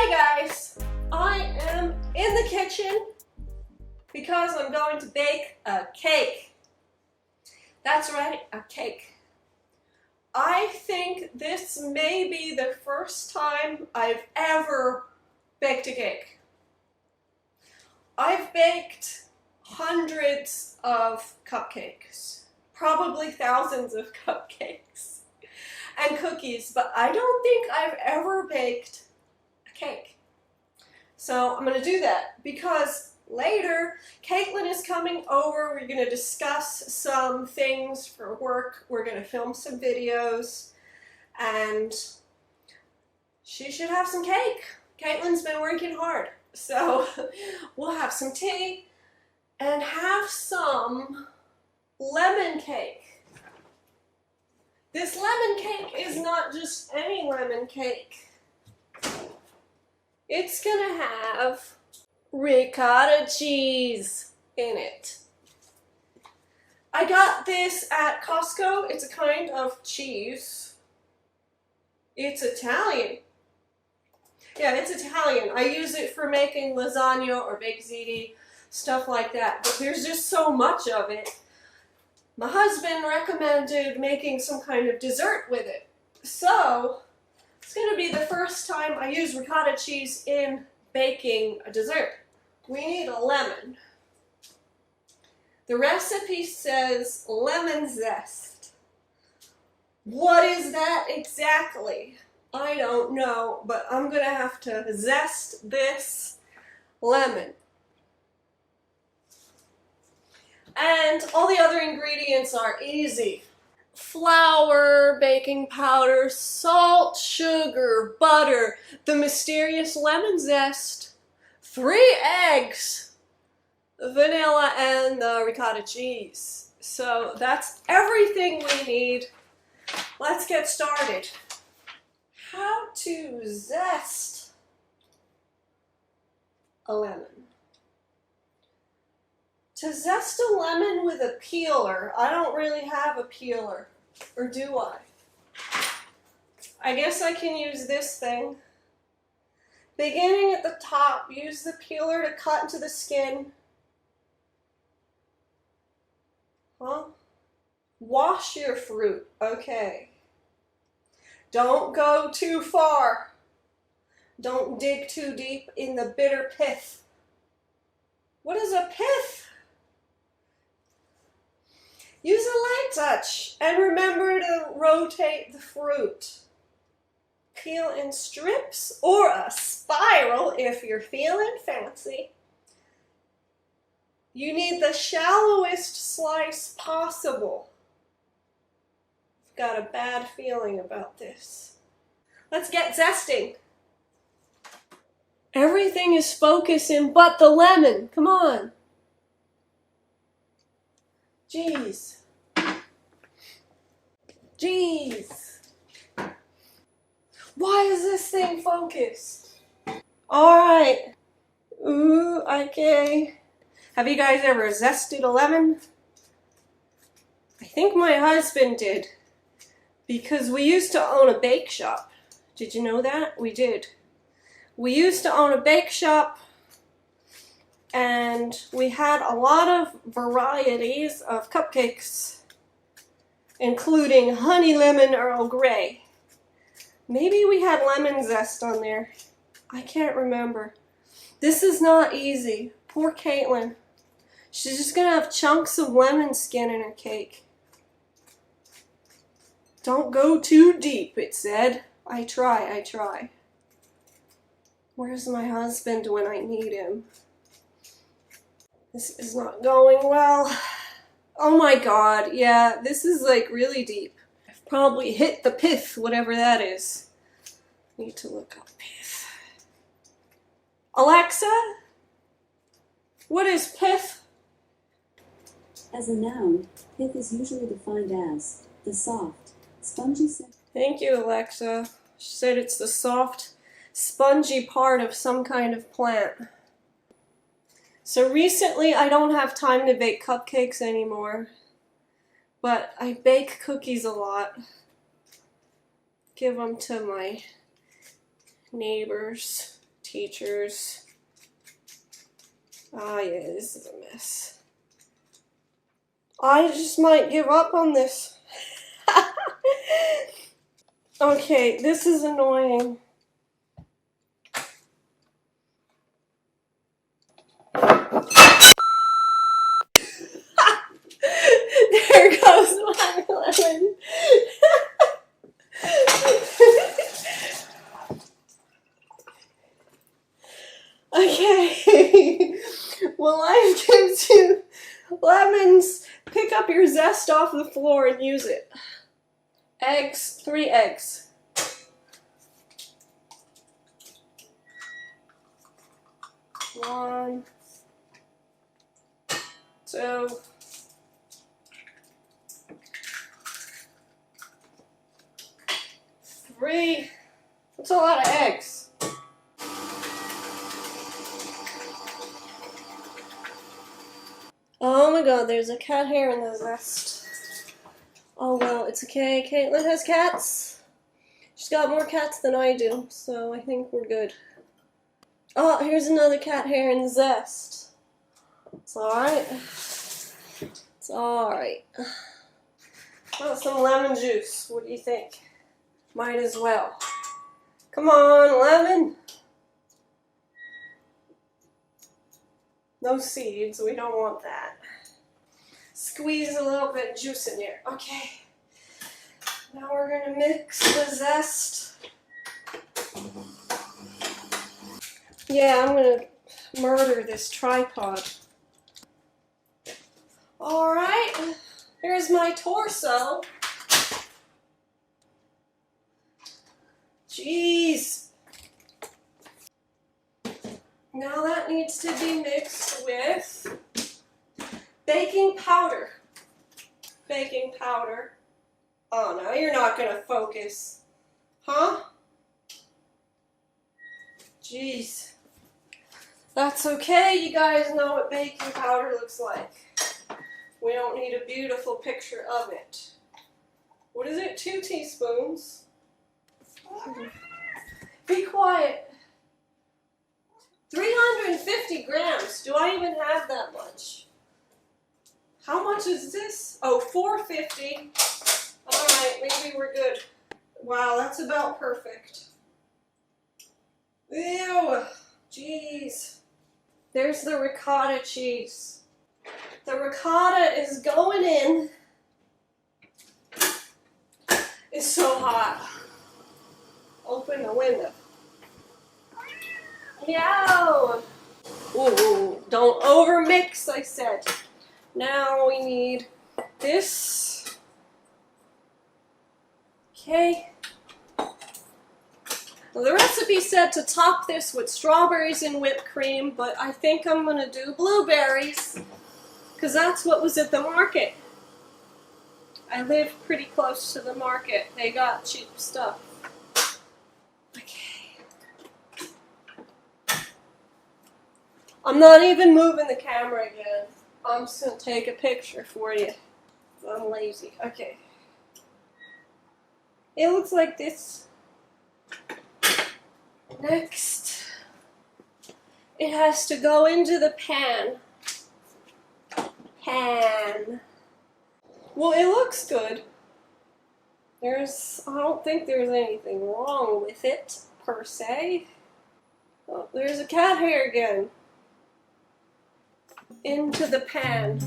Hi guys! I am in the kitchen because I'm going to bake a cake. That's right, a cake. I think this may be the first time I've ever baked a cake. I've baked hundreds of cupcakes, probably thousands of cupcakes and cookies, but I don't think I've ever baked a cake. So I'm going to do that because later Caitlin is coming over. We're going to discuss some things for work. We're going to film some videos and she should have some cake. Caitlin's been working hard. So we'll have some tea and have some lemon cake. This lemon cake is not just any lemon cake. It's gonna have ricotta cheese in it. I got this at Costco. It's a kind of cheese. It's Italian. Yeah, it's Italian. I use it for making lasagna or baked ziti, stuff like that. But there's just so much of it. My husband recommended making some kind of dessert with it. So, it's going to be the first time I use ricotta cheese in baking a dessert. We need a lemon. The recipe says lemon zest. What is that exactly? I don't know, but I'm going to have to zest this lemon. And all the other ingredients are easy. Flour, baking powder, salt, sugar, butter, the mysterious lemon zest, 3 eggs, vanilla, and the ricotta cheese. So that's everything we need. Let's get started. How to zest a lemon. To zest a lemon with a peeler, I don't really have a peeler, or do I? I guess I can use this thing. Beginning at the top, use the peeler to cut into the skin. Wash your fruit, okay. Don't go too far. Don't dig too deep in the bitter pith. What is a pith? Use a light touch and remember to rotate the fruit. Peel in strips or a spiral if you're feeling fancy. You need the shallowest slice possible. I've got a bad feeling about this. Let's get zesting. Everything is focusing but the lemon. Come on. Jeez. Jeez. Why is this thing focused? Alright. Ooh, okay. Have you guys ever zested a lemon? I think my husband did. Because we used to own a bake shop. Did you know that? We did. We used to own a bake shop. And we had a lot of varieties of cupcakes, including honey lemon Earl Grey. Maybe we had lemon zest on there. I can't remember. This is not easy. Poor Caitlin. She's just going to have chunks of lemon skin in her cake. Don't go too deep, it said. I try. Where's my husband when I need him? This is not going well. Oh my god, yeah, this is like really deep. I've probably hit the pith, whatever that is. Need to look up pith. Alexa? What is pith? As a noun, pith is usually defined as the soft, spongy... Thank you, Alexa. She said it's the soft, spongy part of some kind of plant. So recently I don't have time to bake cupcakes anymore, but I bake cookies a lot. Give them to my neighbors teachers. Ah, yeah, this is a mess. I just might give up on this. Okay, this is annoying. There goes my lemon. Okay. Well, life gives you lemons. Pick up your zest off the floor and use it. Eggs, 3 eggs. One, 2, 3. That's a lot of eggs. Oh my god, there's a cat hair in the zest. Oh well, it's okay. Caitlin has cats. She's got more cats than I do, so I think we're good. Oh, here's another cat hair in the zest. It's alright. It's alright. Oh, some lemon juice. What do you think? Might as well. Come on, lemon. No seeds. We don't want that. Squeeze a little bit of juice in here. Okay. Now we're going to mix the zest. Yeah, I'm going to murder this tripod. Alright. Here's my torso. Jeez. Now that needs to be mixed with baking powder. Baking powder. Oh, no, you're not going to focus. Huh? Jeez. That's okay. You guys know what baking powder looks like. We don't need a beautiful picture of it. What is it? 2 teaspoons. Be quiet. 350 grams. Do I even have that much? How much is this? Oh, 450. Alright, maybe we're good. Wow, that's about perfect. Ew. Jeez. There's the ricotta cheese. The ricotta is going in. It's so hot. Open the window. Yo! Ooh, don't overmix, I said. Now we need this. Okay. Well, the recipe said to top this with strawberries and whipped cream, but I think I'm going to do blueberries, because that's what was at the market. I live pretty close to the market. They got cheap stuff. Okay. I'm not even moving the camera again. I'm just going to take a picture for you. I'm lazy. Okay. It looks like this. Next, it has to go into the pan. Pan. Well, it looks good. I don't think there's anything wrong with it, per se. Oh, there's a cat hair again. Into the pan.